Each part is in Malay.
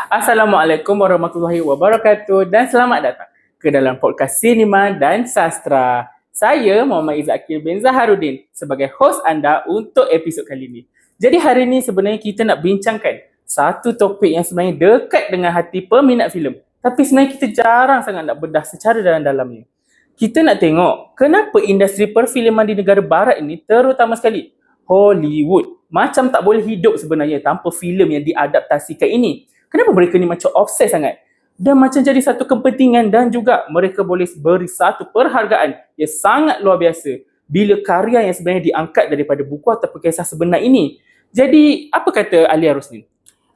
Assalamualaikum warahmatullahi wabarakatuh dan selamat datang ke dalam podcast Sinema dan Sastra. Saya Muhammad Izzakir bin Zaharuddin sebagai hos anda untuk episod kali ini. Jadi hari ini sebenarnya kita nak bincangkan satu topik yang sebenarnya dekat dengan hati peminat filem. Tapi sebenarnya kita jarang sangat nak bedah secara dalam-dalamnya. Kita nak tengok kenapa industri perfilman di negara barat ini, terutama sekali Hollywood, macam tak boleh hidup sebenarnya tanpa filem yang diadaptasikan ini. Kenapa mereka ni macam obses sangat? Dan macam jadi satu kepentingan dan juga mereka boleh beri satu perhargaan yang sangat luar biasa bila karya yang sebenarnya diangkat daripada buku atau kisah sebenar ini. Jadi, apa kata Alia Rosnin?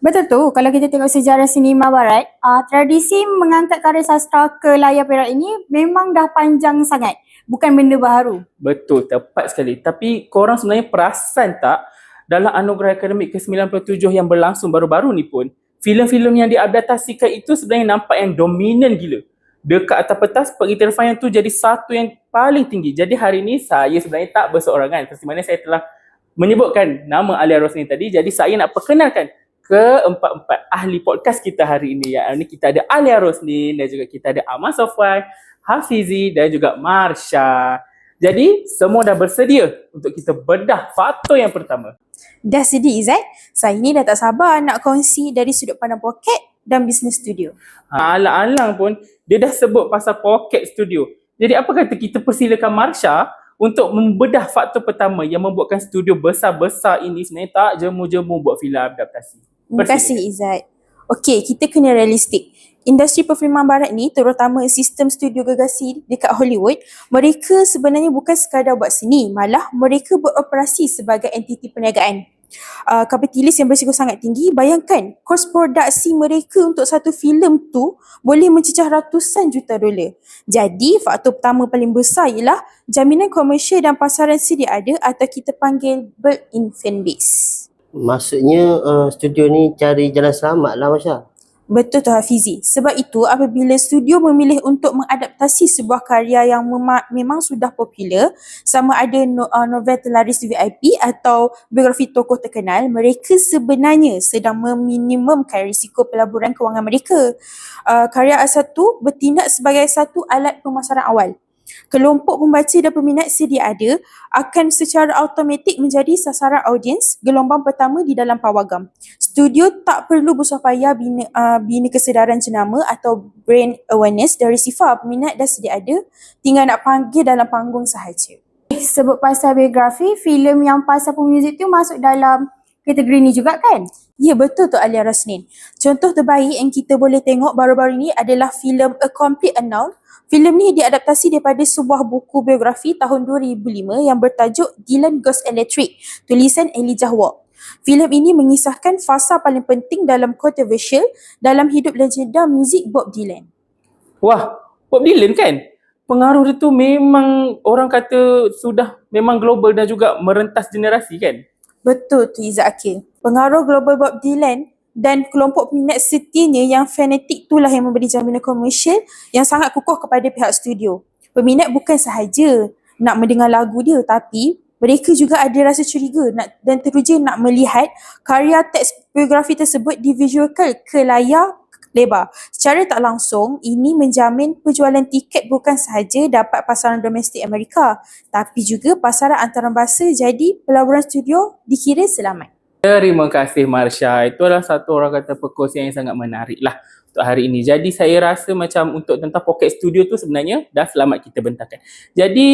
Betul tu, kalau kita tengok sejarah sinema barat, tradisi mengangkat karya sastra ke layar perak ini memang dah panjang sangat. Bukan benda baru. Betul, tepat sekali. Tapi korang sebenarnya perasan tak dalam anugerah akademik ke-97 yang berlangsung baru-baru ni pun, filem-filem yang diadaptasikan itu sebenarnya nampak yang dominan gila. Dekat atas petas, pengiktirafan tu jadi satu yang paling tinggi. Jadi hari ni saya sebenarnya tak berseorangan. Seperti mana saya telah menyebutkan nama Alia Rosnin tadi. Jadi saya nak perkenalkan keempat-empat ahli podcast kita hari ini. Yang ini kita ada Alia Rosnin dan juga kita ada Ahmad Sofwan, Hafizi dan juga Marsha. Jadi semua dah bersedia untuk kita bedah faktor yang pertama. Dah sedia Izzat? Saya ni dah tak sabar nak kongsi dari sudut pandang poket dan bisnes studio. Alang-alang pun dia dah sebut pasal pocket studio. Jadi apa kata kita persilakan Marsha untuk membedah faktor pertama yang membuatkan studio besar-besar ini sebenarnya tak jemu-jemu buat filem adaptasi. Terima kasih Izzat. Okey, kita kena realistik. Industri perfilman barat ni, terutama sistem studio gegasi dekat Hollywood, mereka sebenarnya bukan sekadar buat seni, malah mereka beroperasi sebagai entiti perniagaan. Kapitalis yang berisiko sangat tinggi, bayangkan kos produksi mereka untuk satu filem tu boleh mencecah ratusan juta dolar. Jadi, faktor pertama paling besar ialah jaminan komersial dan pasaran sedia ada atau kita panggil built-in fan base. Maksudnya studio ni cari jalan selamat lah Masya. Betul tu Hafizi. Sebab itu apabila studio memilih untuk mengadaptasi sebuah karya yang memang sudah popular, sama ada novel terlaris VIP atau biografi tokoh terkenal, mereka sebenarnya sedang meminimumkan risiko pelaburan kewangan mereka. Karya asal tu bertindak sebagai satu alat pemasaran awal. Kelompok pembaca dan peminat sedia ada akan secara automatik menjadi sasaran audiens gelombang pertama di dalam pawagam. Studio tak perlu bersusah payah bina kesedaran jenama atau brand awareness dari sifar peminat dah sedia ada, tinggal nak panggil dalam panggung sahaja. Sebut pasal biografi, filem yang pasal pemuzik tu masuk dalam kategori ni juga kan? Ya betul tu Alia Rosnin. Contoh terbaik yang kita boleh tengok baru-baru ni adalah filem A Complete Unknown. Filem ni diadaptasi daripada sebuah buku biografi tahun 2005 yang bertajuk Dylan Goes Electric, tulisan Elijah Wood. Filem ini mengisahkan fasa paling penting dalam controversial dalam hidup legenda muzik Bob Dylan. Wah, Bob Dylan kan? Pengaruh dia tu memang orang kata sudah memang global dan juga merentas generasi kan? Betul tu Izzat Akil. Pengaruh global Bob Dylan dan kelompok peminat setianya yang fanatik itulah yang memberi jaminan komersial yang sangat kukuh kepada pihak studio. Peminat bukan sahaja nak mendengar lagu dia, tapi mereka juga ada rasa curiga dan teruja nak melihat karya teks biografi tersebut divisualkan ke layar lebar. Secara tak langsung, ini menjamin penjualan tiket bukan sahaja dapat pasaran domestik Amerika, tapi juga pasaran antarabangsa, jadi pelaburan studio dikira selamat. Terima kasih Marsha. Itu adalah satu orang kata perkongsian yang sangat menarik lah untuk hari ini. Jadi saya rasa macam untuk tentang pocket studio tu sebenarnya dah selamat kita bentangkan. Jadi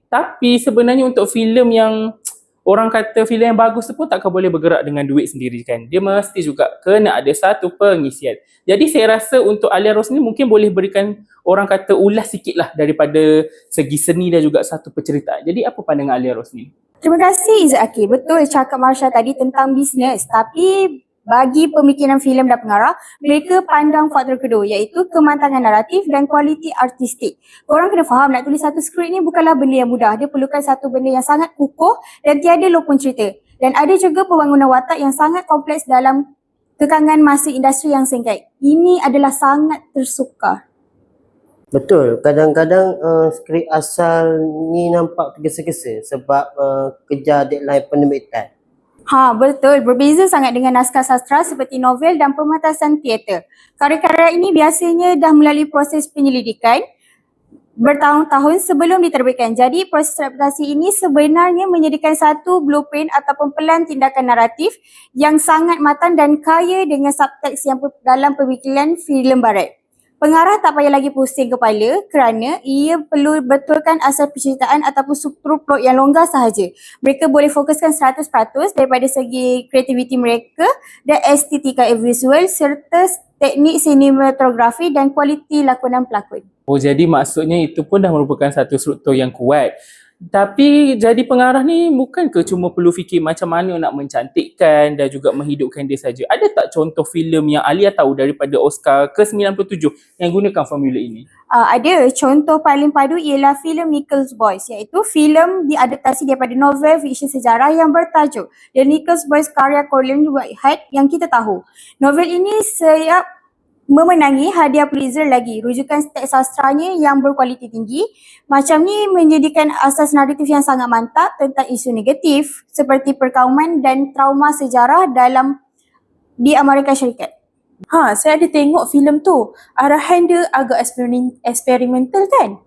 tapi sebenarnya untuk filem yang orang kata filem yang bagus tu pun takkan boleh bergerak dengan duit sendiri kan. Dia mesti juga kena ada satu pengisian. Jadi saya rasa untuk Alia Rosnin mungkin boleh berikan orang kata ulas sikit lah daripada segi seni dan juga satu penceritaan. Jadi apa pandangan Alia Rosnin? Terima kasih Izzat Akil. Betul cakap Marsha tadi tentang bisnes. Tapi bagi pemikiran filem dan pengarah, mereka pandang faktor kedua iaitu kemantangan naratif dan kualiti artistik. Korang kena faham nak tulis satu skrip ni bukanlah benda yang mudah. Dia perlukan satu benda yang sangat kukuh dan tiada lopun cerita. Dan ada juga pembangunan watak yang sangat kompleks dalam kekangan masa industri yang singkat. Ini adalah sangat tersukar. Betul, kadang-kadang skrip asal ni nampak tergesa-gesa sebab kejar deadline penerbitan. Betul. Berbeza sangat dengan naskah sastra seperti novel dan pementasan teater. Karya-karya ini biasanya dah melalui proses penyelidikan bertahun-tahun sebelum diterbitkan. Jadi proses adaptasi ini sebenarnya menyediakan satu blueprint ataupun pelan tindakan naratif yang sangat matang dan kaya dengan subteks yang dalam pemikiran filem barat. Pengarah tak payah lagi pusing kepala kerana ia perlu betulkan asal penceritaan ataupun struktur plot yang longgar sahaja. Mereka boleh fokuskan 100% daripada segi kreativiti mereka dan estetika visual serta teknik sinematografi dan kualiti lakonan pelakon. Oh, jadi maksudnya itu pun dah merupakan satu struktur yang kuat. Tapi jadi pengarah ni bukan ke cuma perlu fikir macam mana nak mencantikkan dan juga menghidupkan dia saja. Ada tak contoh filem yang Alia tahu daripada Oscar ke-97 yang gunakan formula ini? Ada. Contoh paling padu ialah filem Nichols Boys, iaitu filem diadaptasi daripada novel fiksi sejarah yang bertajuk The Nichols Boys karya Colin Whitehead yang kita tahu. Novel ini siap memenangi hadiah Pulitzer lagi. Rujukan teks sastranya yang berkualiti tinggi. Macam ni menjadikan asas naratif yang sangat mantap tentang isu negatif seperti perkauman dan trauma sejarah di Amerika Syarikat. Saya ada tengok filem tu. Arahan dia agak eksperimental kan?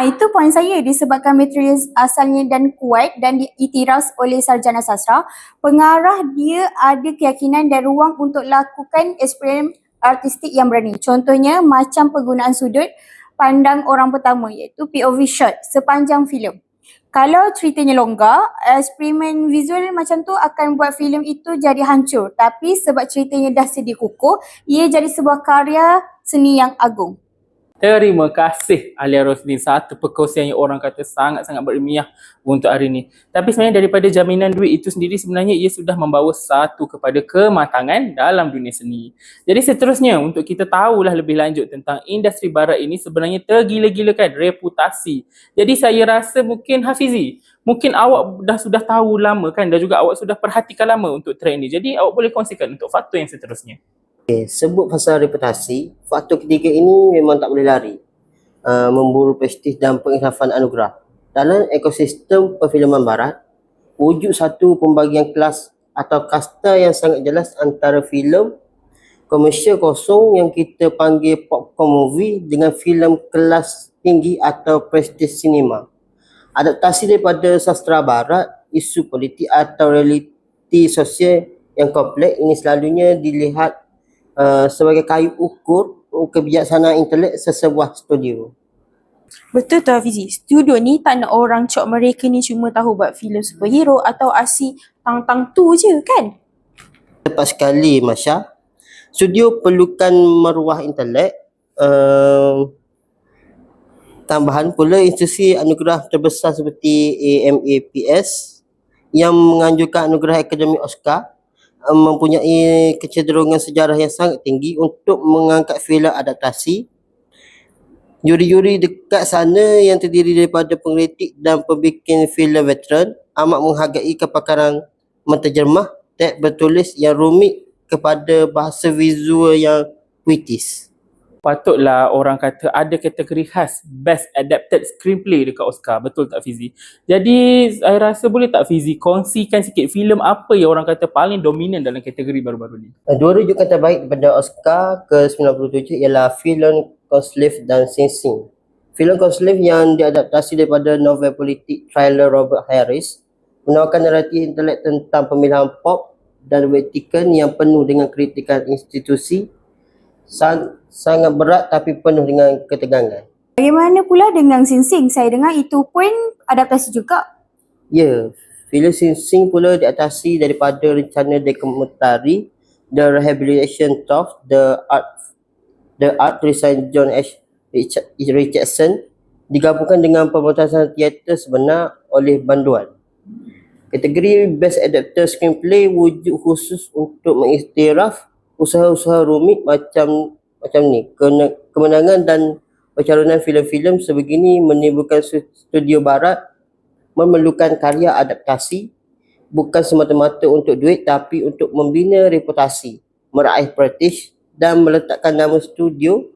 Itu poin saya. Disebabkan material asalnya dan kuat dan diiktiraf oleh sarjana sastra, pengarah dia ada keyakinan dan ruang untuk lakukan eksperimen artistik yang berani. Contohnya macam penggunaan sudut pandang orang pertama iaitu POV shot sepanjang filem. Kalau ceritanya longgar, eksperimen visual macam tu akan buat filem itu jadi hancur. Tapi sebab ceritanya dah sedia kukuh, ia jadi sebuah karya seni yang agung. Terima kasih Alia Rosdin. Satu perkongsian yang orang kata sangat-sangat berilmiah untuk hari ini. Tapi sebenarnya daripada jaminan duit itu sendiri, sebenarnya ia sudah membawa satu kepada kematangan dalam dunia seni. Jadi seterusnya, untuk kita tahulah lebih lanjut tentang industri barat ini sebenarnya tergila-gilakan reputasi. Jadi saya rasa mungkin Hafizi, mungkin awak sudah tahu lama kan, dan juga awak sudah perhatikan lama untuk trend ini. Jadi awak boleh kongsikan untuk faktor yang seterusnya. Sebut pasal reputasi, faktor ketiga ini memang tak boleh lari. Memburu prestis dan pengikrafan anugerah. Dalam ekosistem perfilman barat, wujud satu pembagian kelas atau kasta yang sangat jelas antara filem komersial kosong yang kita panggil popcorn movie dengan filem kelas tinggi atau prestis sinema. Adaptasi daripada sastra barat, isu politik atau realiti sosial yang kompleks ini selalunya dilihat sebagai kayu ukur kebijaksanaan intelek sesebuah studio. Betul tu Hafizi. Studio ni tak nak orang cok mereka ni cuma tahu buat filem superhero atau asyik tang-tang tu je kan? Tepat sekali Masya. Studio perlukan maruah intelek. Tambahan pula institusi anugerah terbesar seperti AMAPS yang menganjurkan anugerah Akademi Oscar mempunyai kecenderungan sejarah yang sangat tinggi untuk mengangkat filem adaptasi. Juri-juri dekat sana yang terdiri daripada pengkritik dan pembikin filem veteran amat menghargai kepakaran menterjemah teks bertulis yang rumit kepada bahasa visual yang puitis. Patutlah orang kata ada kategori khas Best Adapted Screenplay dekat Oscar. Betul tak Fizi? Jadi saya rasa boleh tak Fizi kongsikan sikit filem apa yang orang kata paling dominan dalam kategori baru-baru ni? Dua rujukan terbaik daripada Oscar ke-97 ialah filem Conslave dan Sing Sing. Filem Conslave yang diadaptasi daripada novel politik thriller Robert Harris menawarkan naratif intelek tentang pemilihan pop dan Vatican yang penuh dengan kritikan institusi, sangat berat tapi penuh dengan ketegangan. Bagaimana pula dengan Sing Sing? Saya dengar itu pun adaptasi juga. Ya, filem Sing Sing pula diadaptasi daripada rencana dokumentari The Rehabilitation of The Art tulisan John H. Richardson digabungkan dengan pementasan teater sebenar oleh banduan. Kategori Best Adapted Screenplay wujud khusus untuk mengiktiraf usaha-usaha rumit macam ni. Kemenangan dan pencalonan filem-filem sebegini menimbulkan studio barat memerlukan karya adaptasi bukan semata-mata untuk duit tapi untuk membina reputasi, meraih prestis dan meletakkan nama studio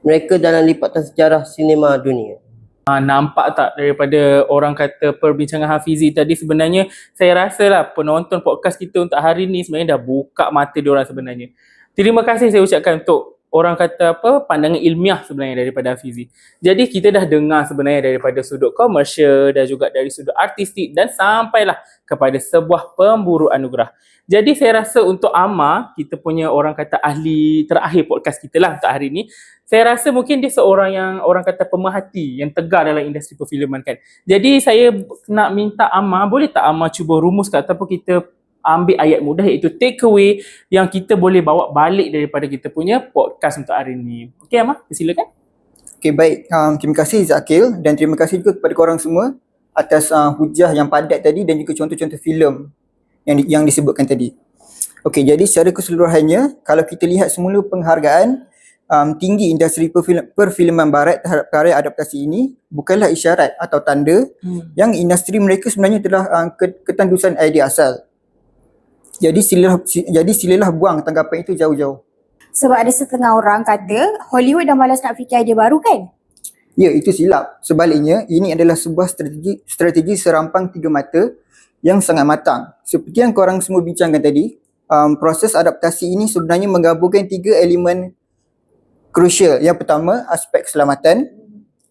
mereka dalam lipatan sejarah sinema dunia. Nampak tak daripada orang kata perbincangan Hafizi tadi, sebenarnya saya rasa lah penonton podcast kita untuk hari ni sebenarnya dah buka mata diorang sebenarnya. Terima kasih saya ucapkan untuk orang kata pandangan ilmiah sebenarnya daripada Hafizi. Jadi kita dah dengar sebenarnya daripada sudut komersial dan juga dari sudut artistik dan sampailah kepada sebuah pemburu anugerah. Jadi saya rasa untuk Amma, kita punya orang kata ahli terakhir podcast kita lah untuk hari ni, saya rasa mungkin dia seorang yang orang kata pemerhati, yang tegar dalam industri perfilman kan. Jadi saya nak minta Amma, boleh tak Amma cuba rumuskan ataupun kita ambil ayat mudah iaitu take away yang kita boleh bawa balik daripada kita punya podcast untuk hari ni. Okey Amma, silakan. Okay, baik. Terima kasih Zakil dan terima kasih juga kepada korang semua atas hujah yang padat tadi dan juga contoh-contoh filem yang disebutkan tadi. Okey, jadi secara keseluruhannya, kalau kita lihat semula penghargaan tinggi industri perfilman barat terhadap karya adaptasi ini bukanlah isyarat atau tanda yang industri mereka sebenarnya telah ketandusan idea asal. Jadi silalah buang tanggapan itu jauh-jauh. Sebab ada setengah orang kata Hollywood dah malas nak fikir idea baru kan? Ya, itu silap. Sebaliknya, ini adalah sebuah strategi serampang tiga mata yang sangat matang. Seperti yang korang semua bincangkan tadi, proses adaptasi ini sebenarnya menggabungkan tiga elemen krusial. Yang pertama, aspek keselamatan.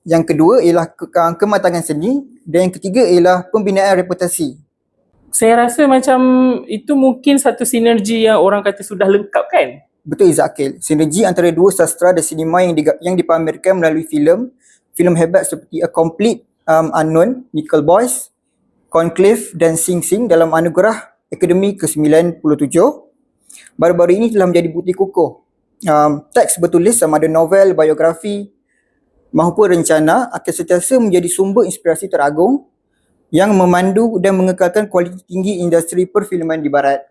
Yang kedua ialah kematangan seni. Dan yang ketiga ialah pembinaan reputasi. Saya rasa macam itu mungkin satu sinergi yang orang kata sudah lengkap kan? Betul Zakil. Sinergi antara dua sastra dan sinema yang dipamerkan melalui filem hebat seperti A Complete Unknown, Nickel Boys, Conclave dan Sing Sing dalam anugerah Akademi ke-97 baru-baru ini telah menjadi bukti kukuh. Teks bertulis sama ada novel, biografi maupun rencana akan sentiasa menjadi sumber inspirasi teragung yang memandu dan mengekalkan kualiti tinggi industri perfilman di barat.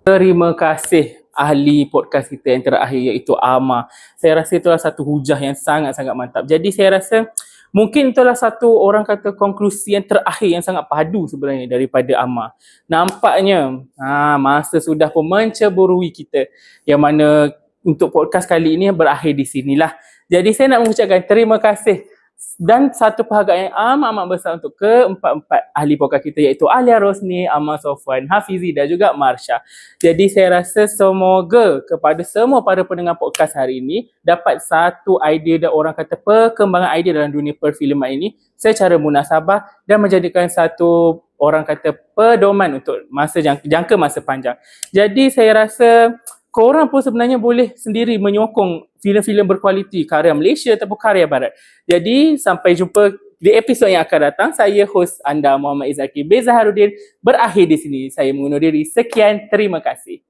Terima kasih ahli podcast kita yang terakhir iaitu Amma. Saya rasa itulah satu hujah yang sangat-sangat mantap. Jadi saya rasa mungkin itulah satu orang kata konklusi yang terakhir yang sangat padu sebenarnya daripada Amma. Nampaknya masa sudah pun menceburui kita, yang mana untuk podcast kali ini berakhir di sinilah. Jadi saya nak mengucapkan terima kasih dan satu penghargaan yang amat besar untuk keempat-empat ahli podcast kita iaitu Alia Rosni, Amma Sofwan, Hafizi dan juga Marsha. Jadi saya rasa semoga kepada semua para pendengar podcast hari ini dapat satu idea dan orang kata perkembangan idea dalam dunia perfilman ini secara munasabah dan menjadikan satu orang kata pedoman untuk jangka masa panjang. Jadi saya rasa korang pun sebenarnya boleh sendiri menyokong filem-filem berkualiti karya Malaysia ataupun karya barat. Jadi sampai jumpa di episod yang akan datang. Saya hos anda Muhammad Izzakir bin Zaharuddin berakhir di sini. Saya mengundur diri. Sekian, terima kasih.